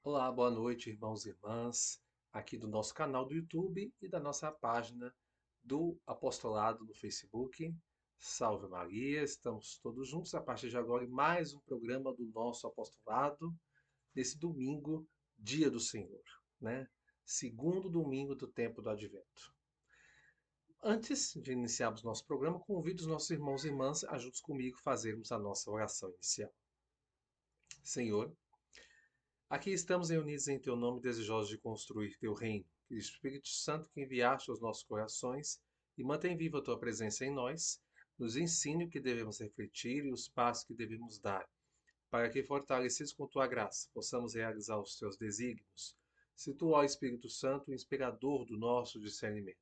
Olá, boa noite, irmãos e irmãs, aqui do nosso canal do YouTube e da nossa página do Apostolado no Facebook. Salve Maria, estamos todos juntos a partir de agora em mais um programa do nosso apostolado, nesse domingo, dia do Senhor, né? Segundo domingo do tempo do Advento. Antes de iniciarmos nosso programa, convido os nossos irmãos e irmãs a juntos comigo fazermos a nossa oração inicial. Senhor, aqui estamos reunidos em teu nome, desejosos de construir teu reino. Que o Espírito Santo que enviaste aos nossos corações e mantém viva a tua presença em nós, nos ensine o que devemos refletir e os passos que devemos dar, para que, fortalecidos com tua graça, possamos realizar os teus desígnios. Se tu, ó Espírito Santo, o inspirador do nosso discernimento,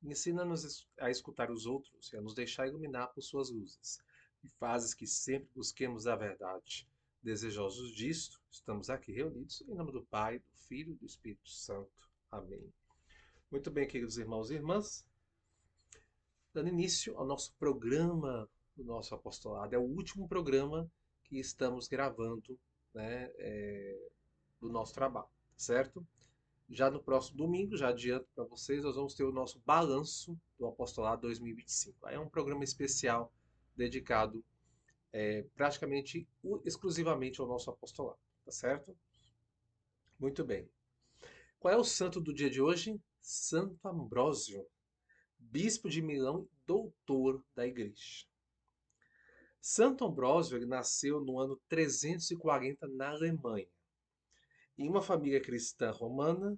ensina-nos a escutar os outros e a nos deixar iluminar por suas luzes, e fazes que sempre busquemos a verdade. Desejosos disto, estamos aqui reunidos em nome do Pai, do Filho e do Espírito Santo. Amém. Muito bem, queridos irmãos e irmãs, dando início ao nosso programa do nosso apostolado. É o último programa que estamos gravando, né, do nosso trabalho, certo? Já no próximo domingo, já adianto para vocês, nós vamos ter o nosso balanço do apostolado 2025. Aí é um programa especial dedicado praticamente exclusivamente ao nosso apostolado, tá certo? Muito bem. Qual é o santo do dia de hoje? Santo Ambrósio, bispo de Milão e doutor da igreja. Santo Ambrósio ele nasceu no ano 340 na Alemanha. Em uma família cristã romana,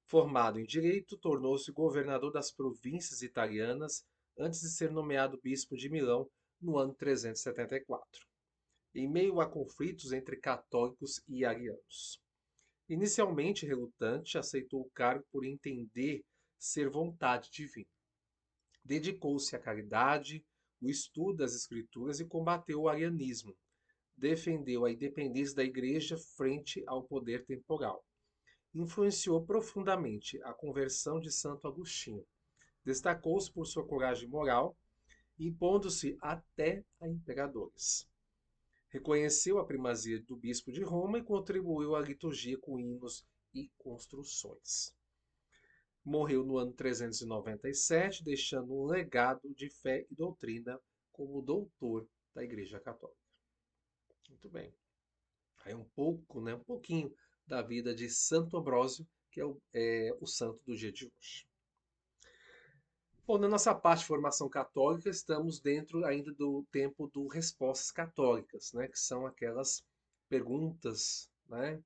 formado em direito, tornou-se governador das províncias italianas antes de ser nomeado bispo de Milão no ano 374, em meio a conflitos entre católicos e arianos. Inicialmente relutante, aceitou o cargo por entender ser vontade divina. Dedicou-se à caridade, o estudo das escrituras e combateu o arianismo. Defendeu a independência da igreja frente ao poder temporal. Influenciou profundamente a conversão de Santo Agostinho. Destacou-se por sua coragem moral, impondo-se até a imperadores. Reconheceu a primazia do bispo de Roma e contribuiu à liturgia com hinos e construções. Morreu no ano 397, deixando um legado de fé e doutrina como doutor da Igreja Católica. Muito bem. Aí um pouco, né, um pouquinho da vida de Santo Ambrósio, que é o santo do dia de hoje. Bom, na nossa parte de formação católica, estamos dentro ainda do tempo do respostas católicas, né, que são aquelas perguntas, né,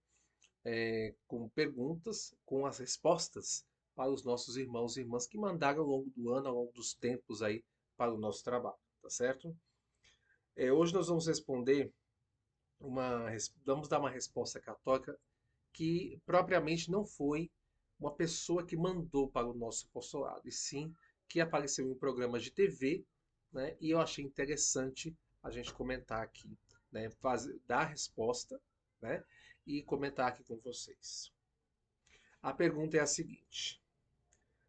com perguntas, com as respostas para os nossos irmãos e irmãs que mandaram ao longo do ano, ao longo dos tempos aí para o nosso trabalho, tá certo? Hoje nós vamos responder vamos dar uma resposta católica que propriamente não foi uma pessoa que mandou para o nosso apostolado, e sim que apareceu em um programa de TV, né? E eu achei interessante a gente comentar aqui, né? Dar a resposta, né? E comentar aqui com vocês. A pergunta é a seguinte: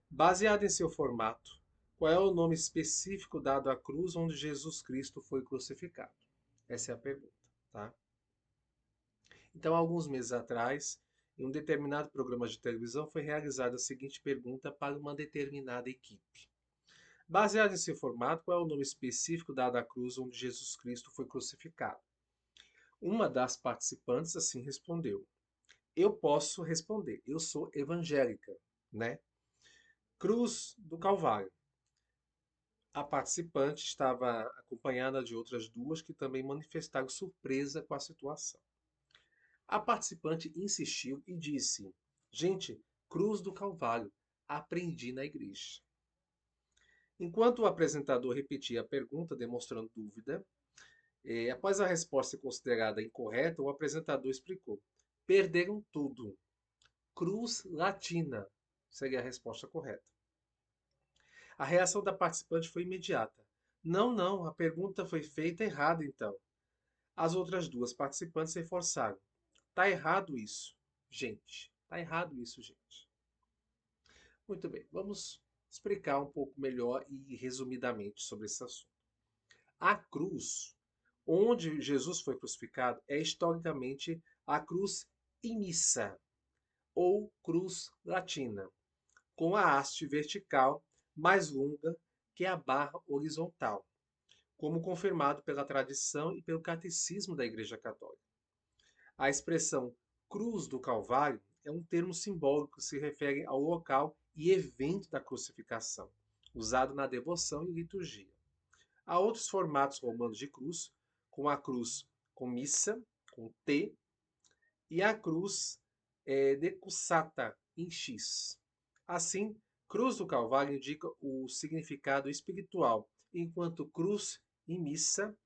baseado em seu formato, qual é o nome específico dado à cruz onde Jesus Cristo foi crucificado? Essa é a pergunta, tá? Então, alguns meses atrás, em um determinado programa de televisão, foi realizada a seguinte pergunta para uma determinada equipe. Baseado em seu formato, qual é o nome específico dado à cruz onde Jesus Cristo foi crucificado? Uma das participantes assim respondeu: eu posso responder, eu sou evangélica, né? Cruz do Calvário. A participante estava acompanhada de outras duas que também manifestaram surpresa com a situação. A participante insistiu e disse: gente, Cruz do Calvário, aprendi na igreja. Enquanto o apresentador repetia a pergunta, demonstrando dúvida, após a resposta ser considerada incorreta, o apresentador explicou: perderam tudo. Cruz latina seria a resposta correta. A reação da participante foi imediata. Não, não, a pergunta foi feita errada então. As outras duas participantes reforçaram. Tá errado isso, gente. Tá errado isso, gente. Muito bem, vamos explicar um pouco melhor e resumidamente sobre esse assunto. A cruz, onde Jesus foi crucificado, é historicamente a cruz imissa ou cruz latina, com a haste vertical mais longa que a barra horizontal, como confirmado pela tradição e pelo catecismo da Igreja Católica. A expressão Cruz do Calvário é um termo simbólico que se refere ao local e evento da crucificação, usado na devoção e liturgia. Há outros formatos romanos de cruz, como a cruz com missa, com T, e a cruz decussata, em X. Assim, cruz do Calvário indica o significado espiritual, enquanto cruz e missa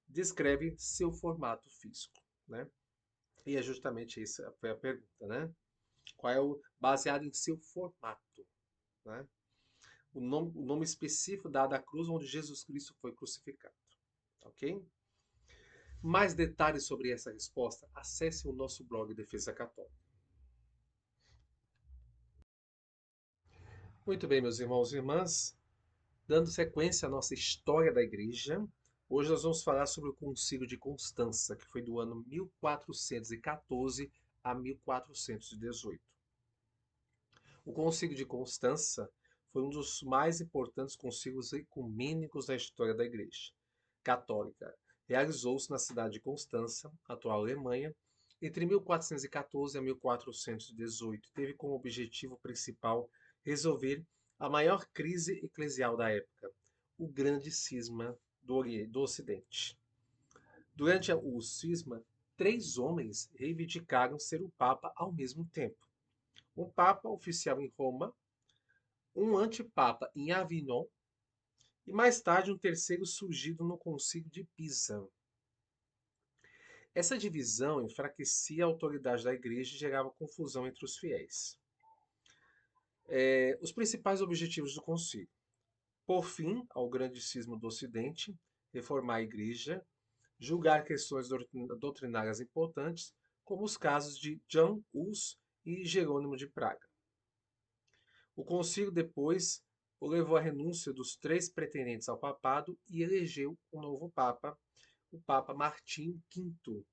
descreve seu formato físico, né? E é justamente isso foi a pergunta, né? Qual é o baseado em seu formato, né? O nome específico dado à cruz onde Jesus Cristo foi crucificado, ok? Mais detalhes sobre essa resposta, acesse o nosso blog Defesa Católica. Muito bem, meus irmãos e irmãs, dando sequência à nossa história da Igreja, hoje nós vamos falar sobre o Concílio de Constança, que foi do ano 1414 a 1418. O Concílio de Constança foi um dos mais importantes concílios ecumênicos da história da Igreja Católica. Realizou-se na cidade de Constança, atual Alemanha, entre 1414 a 1418. Teve como objetivo principal resolver a maior crise eclesial da época, o Grande Cisma do Ocidente. Durante o cisma, 3 homens reivindicaram ser o Papa ao mesmo tempo. Um Papa oficial em Roma, um antipapa em Avignon e mais tarde um terceiro surgido no Concílio de Pisa. Essa divisão enfraquecia a autoridade da Igreja e gerava confusão entre os fiéis. Os principais objetivos do concílio: pôr fim ao grande cisma do Ocidente, reformar a Igreja, julgar questões doutrinárias importantes, como os casos de John Hus e Jerônimo de Praga. O concílio depois o levou à renúncia dos 3 pretendentes ao papado e elegeu um novo papa, o Papa Martim V,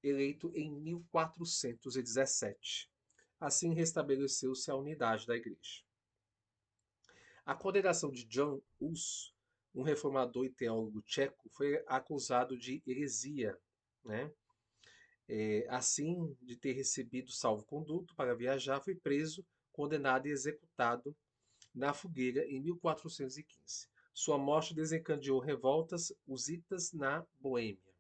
eleito em 1417. Assim restabeleceu-se a unidade da Igreja. A condenação de John Hus, um reformador e teólogo tcheco, foi acusado de heresia, né? Assim, de ter recebido salvo-conduto para viajar, foi preso, condenado e executado na fogueira em 1415. Sua morte desencadeou revoltas husitas na Boêmia.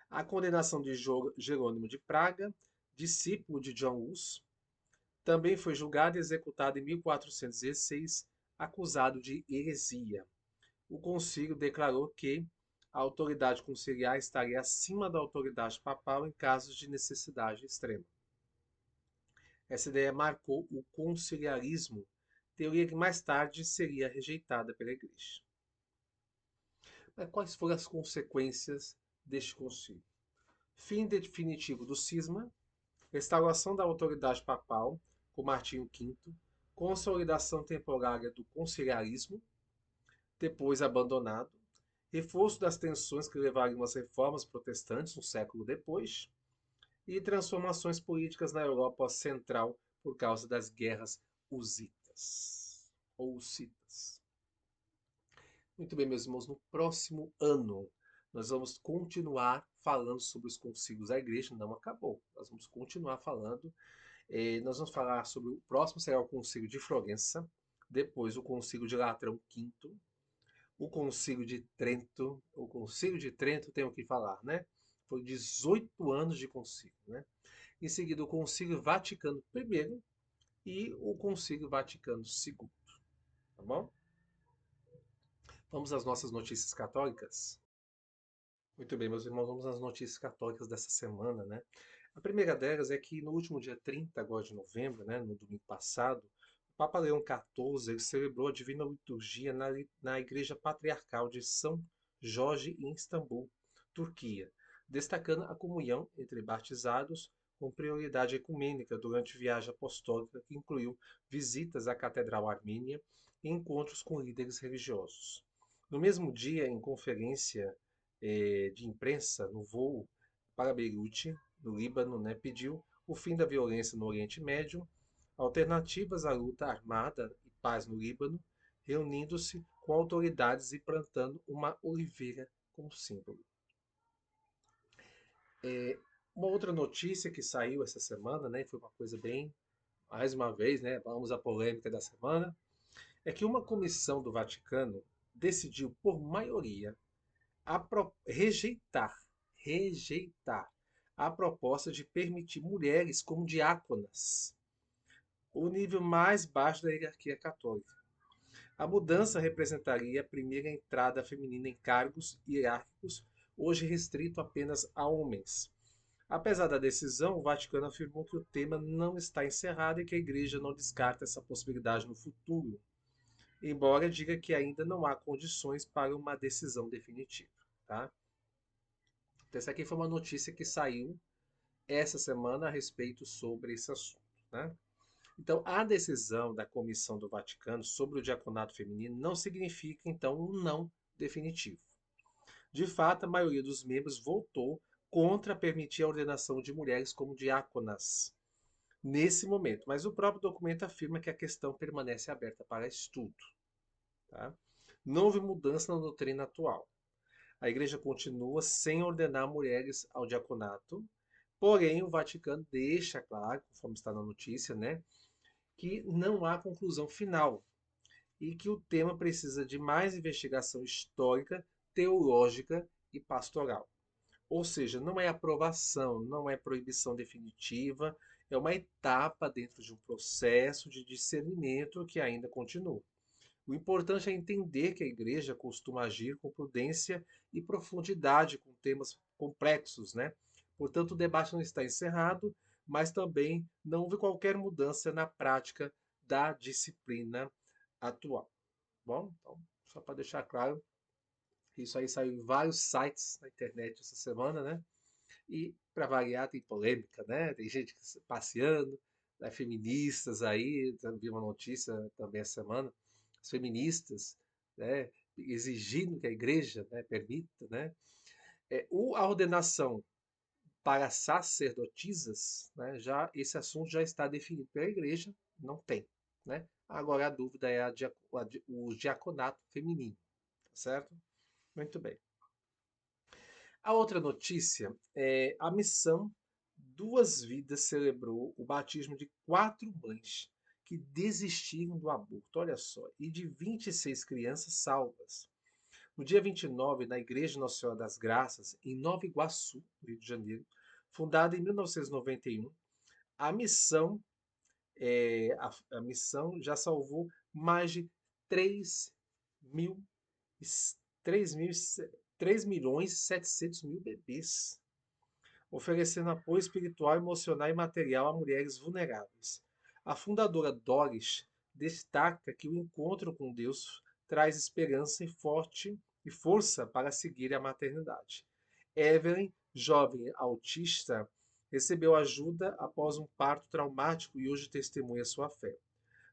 A condenação de Jerônimo de Praga, discípulo de John Hus, também foi julgado e executado em 1416, acusado de heresia. O concílio declarou que a autoridade conciliar estaria acima da autoridade papal em casos de necessidade extrema. Essa ideia marcou o conciliarismo, teoria que mais tarde seria rejeitada pela Igreja. Mas quais foram as consequências deste concílio? Fim definitivo do cisma, restauração da autoridade papal, com Martinho V, consolidação temporária do conciliarismo, depois abandonado, reforço das tensões que levariam às reformas protestantes um século depois, e transformações políticas na Europa Central por causa das guerras husitas ou hussitas. Muito bem, meus irmãos, no próximo ano nós vamos continuar falando sobre os concílios da Igreja, não acabou. Nós vamos continuar falando. Nós vamos falar sobre o próximo será o Concílio de Florença, depois o Concílio de Latrão V, o Concílio de Trento. O Concílio de Trento tem o que falar, né? Foi 18 anos de concílio, né? Em seguida, o Concílio Vaticano I e o Concílio Vaticano II. Tá bom? Vamos às nossas notícias católicas? Muito bem, meus irmãos, vamos às notícias católicas dessa semana, né? A primeira delas é que no último dia 30 agora de novembro, né, no domingo passado, o Papa Leão XIV ele celebrou a Divina Liturgia na Igreja Patriarcal de São Jorge, em Istambul, Turquia, destacando a comunhão entre batizados com prioridade ecumênica durante viagem apostólica que incluiu visitas à Catedral Armênia e encontros com líderes religiosos. No mesmo dia, em conferência de imprensa no voo para Beirute, no Líbano, né, pediu o fim da violência no Oriente Médio, alternativas à luta armada e paz no Líbano, reunindo-se com autoridades e plantando uma oliveira como símbolo. Uma outra notícia que saiu essa semana, né, foi uma coisa bem, mais uma vez, né, vamos à polêmica da semana, é que uma comissão do Vaticano decidiu, por maioria, rejeitar, rejeitar a proposta de permitir mulheres como diáconas, o nível mais baixo da hierarquia católica. A mudança representaria a primeira entrada feminina em cargos hierárquicos, hoje restrito apenas a homens. Apesar da decisão, o Vaticano afirmou que o tema não está encerrado e que a Igreja não descarta essa possibilidade no futuro, embora diga que ainda não há condições para uma decisão definitiva. Tá? Então, essa aqui foi uma notícia que saiu essa semana a respeito sobre esse assunto. Né? Então, a decisão da Comissão do Vaticano sobre o diaconato feminino não significa, então, um não definitivo. De fato, a maioria dos membros votou contra permitir a ordenação de mulheres como diáconas nesse momento, mas o próprio documento afirma que a questão permanece aberta para estudo. Tá? Não houve mudança na doutrina atual. A Igreja continua sem ordenar mulheres ao diaconato, porém o Vaticano deixa claro, conforme está na notícia, né, que não há conclusão final e que o tema precisa de mais investigação histórica, teológica e pastoral. Ou seja, não é aprovação, não é proibição definitiva, é uma etapa dentro de um processo de discernimento que ainda continua. O importante é entender que a igreja costuma agir com prudência e profundidade com temas complexos, né? Portanto, o debate não está encerrado, mas também não houve qualquer mudança na prática da disciplina atual. Bom, então, só para deixar claro, isso aí saiu em vários sites na internet essa semana, né? E, para variar, tem polêmica, né? Tem gente passeando, né? Feministas aí, vi uma notícia também essa semana, as feministas, né? Exigindo que a igreja, né, permita, né? A ordenação para sacerdotisas, né, já esse assunto já está definido pela igreja, não tem, né? Agora a dúvida é o diaconato feminino, tá certo? Muito bem. A outra notícia é a missão Duas Vidas celebrou o batismo de 4 mães que desistiram do aborto, olha só, e de 26 crianças salvas. No dia 29, na Igreja Nossa Senhora das Graças, em Nova Iguaçu, Rio de Janeiro, fundada em 1991, a missão, a missão já salvou mais de 3 mil, 3 mil, 3 milhões e 700 mil bebês, oferecendo apoio espiritual, emocional e material a mulheres vulneráveis. A fundadora Doris destaca que o encontro com Deus traz esperança e força para seguir a maternidade. Evelyn, jovem autista, recebeu ajuda após um parto traumático e hoje testemunha sua fé.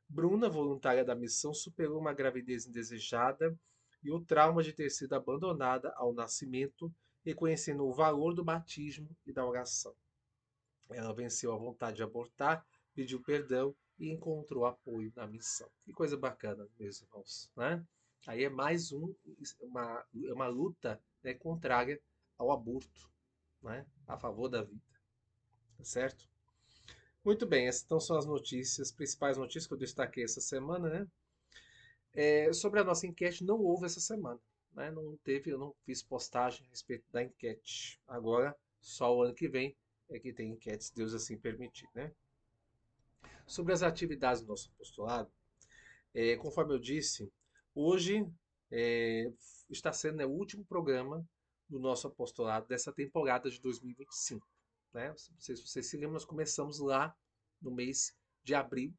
Bruna, voluntária da missão, superou uma gravidez indesejada e o trauma de ter sido abandonada ao nascimento, reconhecendo o valor do batismo e da oração. Ela venceu a vontade de abortar, pediu perdão e encontrou apoio na missão. Que coisa bacana, meus irmãos, né? Aí é mais uma luta, né, contrária ao aborto, né, a favor da vida, tá certo? Muito bem, essas então são as notícias, principais notícias que eu destaquei essa semana, né? Sobre a nossa enquete, não houve essa semana, né? Não teve, eu não fiz postagem a respeito da enquete. Agora, só o ano que vem é que tem enquete, se Deus assim permitir, né? Sobre as atividades do nosso apostolado, conforme eu disse, hoje é, está sendo, né, o último programa do nosso apostolado dessa temporada de 2025. Né? Não sei se vocês se lembram, nós começamos lá no mês de abril,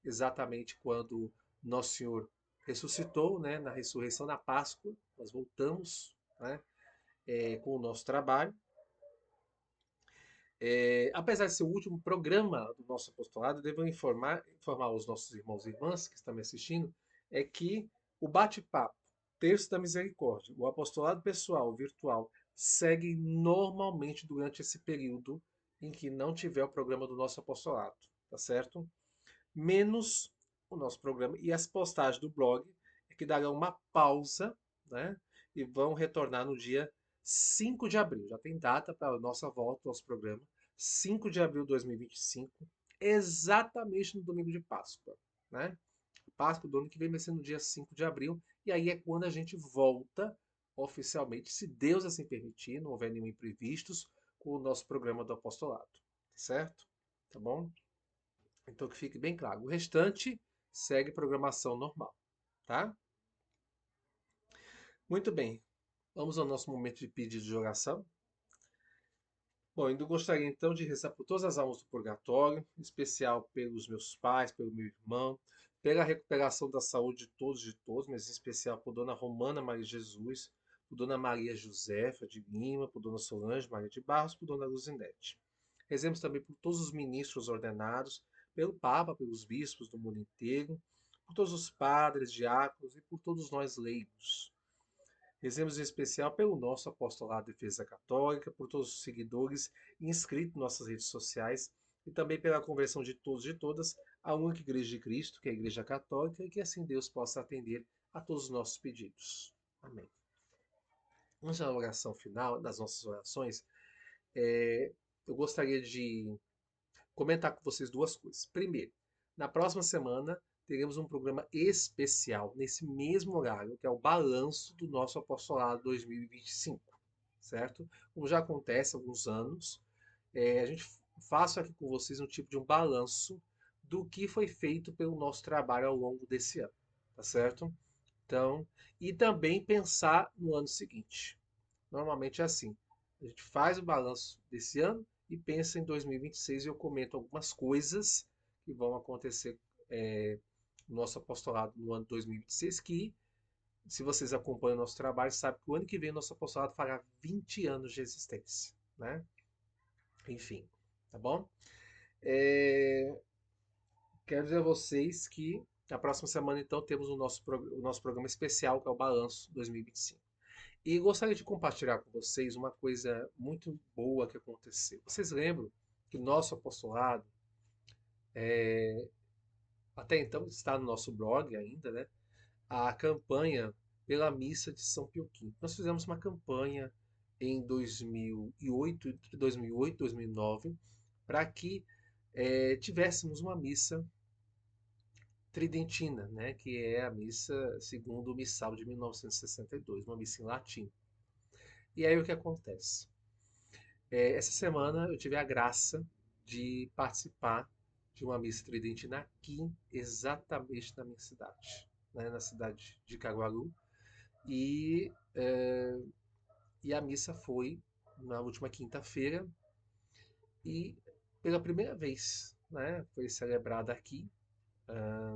exatamente quando Nosso Senhor ressuscitou, né? Na ressurreição da Páscoa, nós voltamos, né, com o nosso trabalho. Apesar de ser o último programa do nosso apostolado, devo informar os nossos irmãos e irmãs que estão me assistindo, é que o bate-papo, Terço da Misericórdia, o apostolado pessoal virtual, segue normalmente durante esse período em que não tiver o programa do nosso apostolado, tá certo? Menos o nosso programa e as postagens do blog, é que darão uma pausa, né? E vão retornar no dia 5 de abril. Já tem data para a nossa volta ao nosso programa. 5 de abril de 2025, exatamente no domingo de Páscoa, né? Páscoa do ano que vem vai ser no dia 5 de abril. E aí é quando a gente volta oficialmente, se Deus assim permitir, não houver nenhum imprevistos, com o nosso programa do apostolado. Certo? Tá bom? Então que fique bem claro. O restante segue programação normal. Tá? Muito bem. Vamos ao nosso momento de pedido de oração. Bom, eu gostaria então de rezar por todas as almas do purgatório, em especial pelos meus pais, pelo meu irmão, pela recuperação da saúde de todos, mas em especial por Dona Romana Maria Jesus, por Dona Maria Josefa de Lima, por Dona Solange Maria de Barros, por Dona Luzinete. Rezemos também por todos os ministros ordenados, pelo Papa, pelos bispos do mundo inteiro, por todos os padres, diáconos e por todos nós leigos. Rezemos em especial pelo nosso apostolado de defesa católica, por todos os seguidores inscritos em nossas redes sociais e também pela conversão de todos e de todas à única Igreja de Cristo, que é a Igreja Católica, e que assim Deus possa atender a todos os nossos pedidos. Amém. Antes da oração final, das nossas orações, eu gostaria de comentar com vocês duas coisas. Primeiro, na próxima semana teremos um programa especial nesse mesmo horário, que é o balanço do nosso apostolado 2025, certo? Como já acontece há alguns anos, a gente faço aqui com vocês um tipo de um balanço do que foi feito pelo nosso trabalho ao longo desse ano, tá certo? Então, e também pensar no ano seguinte. Normalmente é assim. A gente faz o balanço desse ano e pensa em 2026 e eu comento algumas coisas que vão acontecer no nosso apostolado no ano 2026, que, se vocês acompanham o nosso trabalho, sabem que o ano que vem o nosso apostolado fará 20 anos de existência, né? Enfim, tá bom? É, quero dizer a vocês que na próxima semana, então, temos o nosso programa especial, que é o Balanço 2025. E gostaria de compartilhar com vocês uma coisa muito boa que aconteceu. Vocês lembram que o nosso apostolado, até então está no nosso blog ainda, né? A campanha pela missa de São Pio V. Nós fizemos uma campanha em 2008, entre 2008 e 2009, para que tivéssemos uma missa tridentina, né? Que é a missa segundo o Missal de 1962, uma missa em latim. E aí o que acontece? Essa semana eu tive a graça de participar de uma missa tridentina aqui, exatamente na minha cidade, né, na cidade de Caruaru. E, e a missa foi na última quinta-feira e pela primeira vez, né, foi celebrada aqui,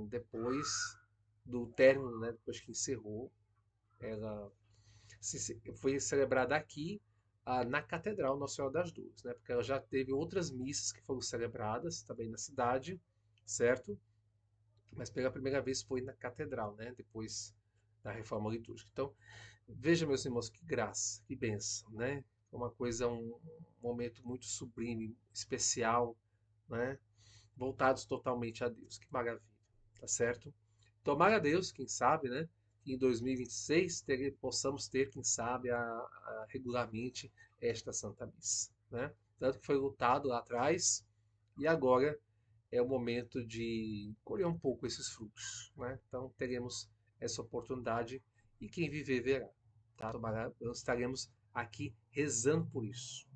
depois do término, né, depois que encerrou, ela foi celebrada aqui na Catedral Nossa Senhora das Dores, né? Porque ela já teve outras missas que foram celebradas também na cidade, certo? Mas pela primeira vez foi na Catedral, né? Depois da Reforma Litúrgica. Então, veja, meus irmãos, que graça, que bênção, né? É uma coisa, um momento muito sublime, especial, né? Voltados totalmente a Deus. Que maravilha, tá certo? Tomara a Deus, quem sabe, né? Que em 2026 possamos ter, quem sabe, regularmente esta Santa Missa, né? Tanto que foi lutado lá atrás e agora é o momento de colher um pouco esses frutos, né? Então teremos essa oportunidade e quem viver verá, tá? Tomara, nós estaremos aqui rezando por isso,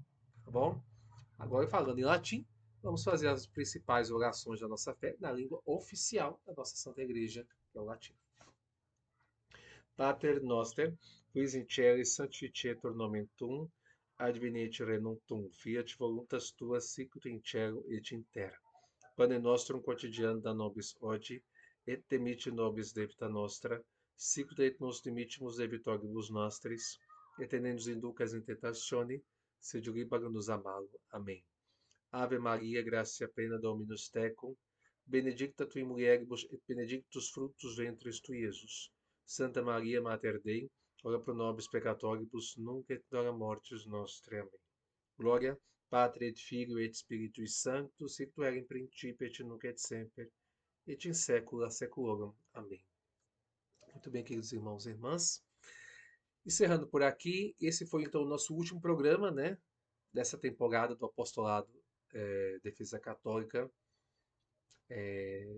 tá bom? Agora, falando em latim, vamos fazer as principais orações da nossa fé na língua oficial da nossa Santa Igreja, que é o latim. Pater noster, quis in celis sancticetur nomen tuum, adveniat regnum tuum, fiat voluntas tua sicut in cielo et in terra. Pane nostrum quotidianum da nobis hodie, et dimitte nobis debita nostra, sicut et nos dimittimus debitoribus nostris, et ne nos inducas in tentatione, sed libaga-nos a malo. Amém. Ave Maria, gratia plena Dominus tecum, benedicta tui mulieribus et benedictus fructus ventris tui, Iesus. Santa Maria, Mater Dei, ora pro nobis peccatoribus, nunc et hora mortis nostre. Amém. Glória Patria et Filio et Spiritui Sanctus, sic tuere in principio et nunc et semper, et in saecula saeculorum. Amém. Muito bem, queridos irmãos e irmãs. Encerrando por aqui, esse foi então o nosso último programa, né, dessa temporada do Apostolado Defesa Católica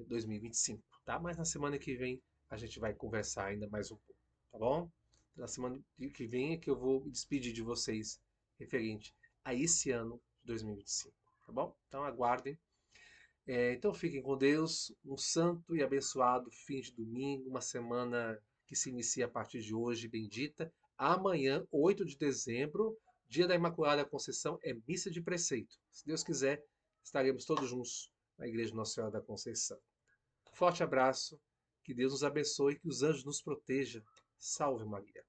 2025, tá? Mas na semana que vem a gente vai conversar ainda mais um pouco, tá bom? Na semana que vem é que eu vou me despedir de vocês referente a esse ano de 2025, tá bom? Então aguardem. Então fiquem com Deus, um santo e abençoado fim de domingo, uma semana que se inicia a partir de hoje, bendita. Amanhã, 8 de dezembro, dia da Imaculada Conceição, é missa de preceito. Se Deus quiser, estaremos todos juntos na Igreja Nossa Senhora da Conceição. Forte abraço, que Deus nos abençoe e que os anjos nos protejam. Salve Maria.